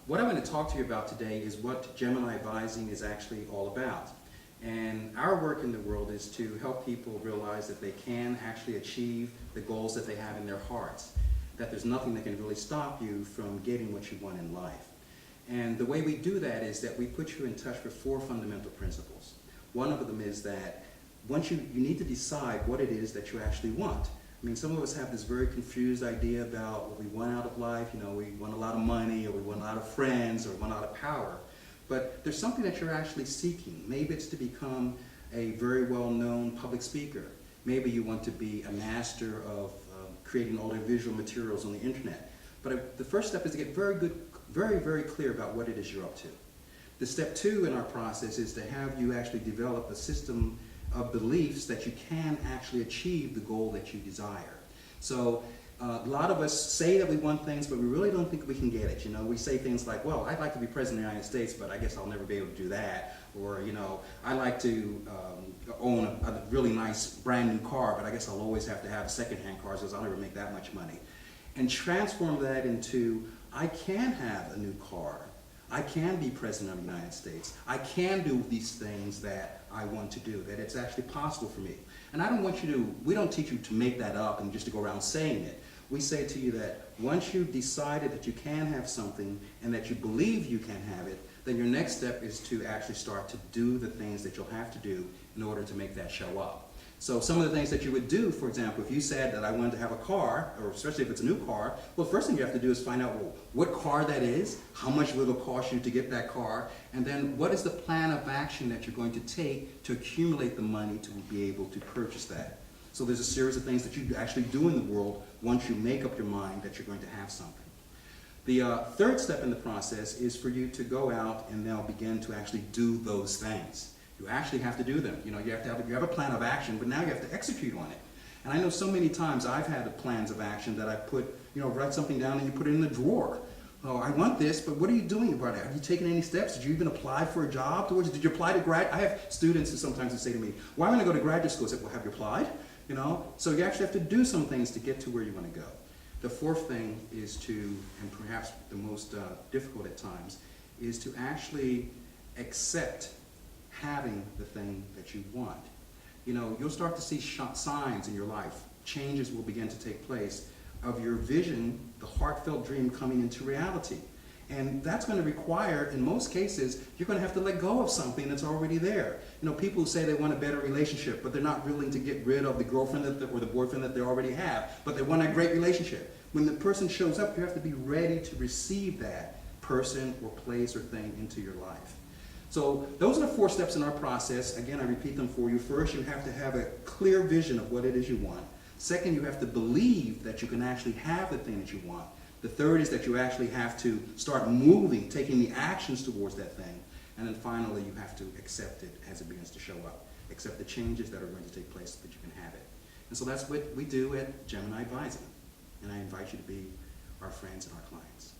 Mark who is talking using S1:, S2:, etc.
S1: What I'm going to talk to you about today is what Gemini Advising is actually all about. And our work in the world is to help people realize that they can actually achieve the goals that they have in their hearts, that there's nothing that can really stop you from getting what you want in life. And the way we do that is that we put you in touch with 4 fundamental principles. One of them is that once you need to decide what it is that you actually want. I mean, some of us have this very confused idea about what we want out of life. You know, we want a lot of money, or we want a lot of friends, or we want a lot of power. But there's something that you're actually seeking. Maybe it's to become a very well-known public speaker. Maybe you want to be a master of creating audiovisual materials on the internet. But the first step is to get very clear about what it is you're up to. The step 2 in our process is to have you actually develop a system of beliefs that you can actually achieve the goal that you desire. So a lot of us say that we want things, but we really don't think we can get it. You know, we say things like, well, I'd like to be president of the United States, but I guess I'll never be able to do that. Or, you know, I like to own a really nice brand new car, but I guess I'll always have to have a secondhand car because I'll never make that much money. And transform that into, I can have a new car. I can be president of the United States. I can do these things that I want to do, that it's actually possible for me. And I don't want you to, we don't teach you to make that up and just to go around saying it. We say to you that once you've decided that you can have something and that you believe you can have it, then your next step is to actually start to do the things that you'll have to do in order to make that show up. So some of the things that you would do, for example, if you said that I wanted to have a car, or especially if it's a new car, well, the first thing you have to do is find out, well, what car that is, how much will it cost you to get that car, and then what is the plan of action that you're going to take to accumulate the money to be able to purchase that. So there's a series of things that you actually do in the world once you make up your mind that you're going to have something. The third step in the process is for you to go out and now begin to actually do those things. You actually have to do them. You know, you have a plan of action, but now you have to execute on it. And I know so many times I've had plans of action that I put, you know, write something down and you put it in the drawer. Oh, I want this, but what are you doing about it? Have you taken any steps? Did you even apply for a job? Did you apply to grad? I have students who sometimes say to me, why am I going to go to graduate school? I say, well, have you applied? You know, so you actually have to do some things to get to where you want to go. The fourth thing is to, and perhaps the most difficult at times, is to actually accept having the thing that you want. You know, you'll start to see signs in your life. Changes will begin to take place of your vision, the heartfelt dream coming into reality. And that's going to require, in most cases, you're going to have to let go of something that's already there. You know, people who say they want a better relationship, but they're not willing to get rid of the girlfriend or the boyfriend that they already have, but they want a great relationship. When the person shows up, you have to be ready to receive that person or place or thing into your life. So those are the 4 steps in our process. Again, I repeat them for you. First, you have to have a clear vision of what it is you want. Second, you have to believe that you can actually have the thing that you want. The third is that you actually have to start moving, taking the actions towards that thing. And then finally, you have to accept it as it begins to show up. Accept the changes that are going to take place so that you can have it. And so that's what we do at Gemini Advising. And I invite you to be our friends and our clients.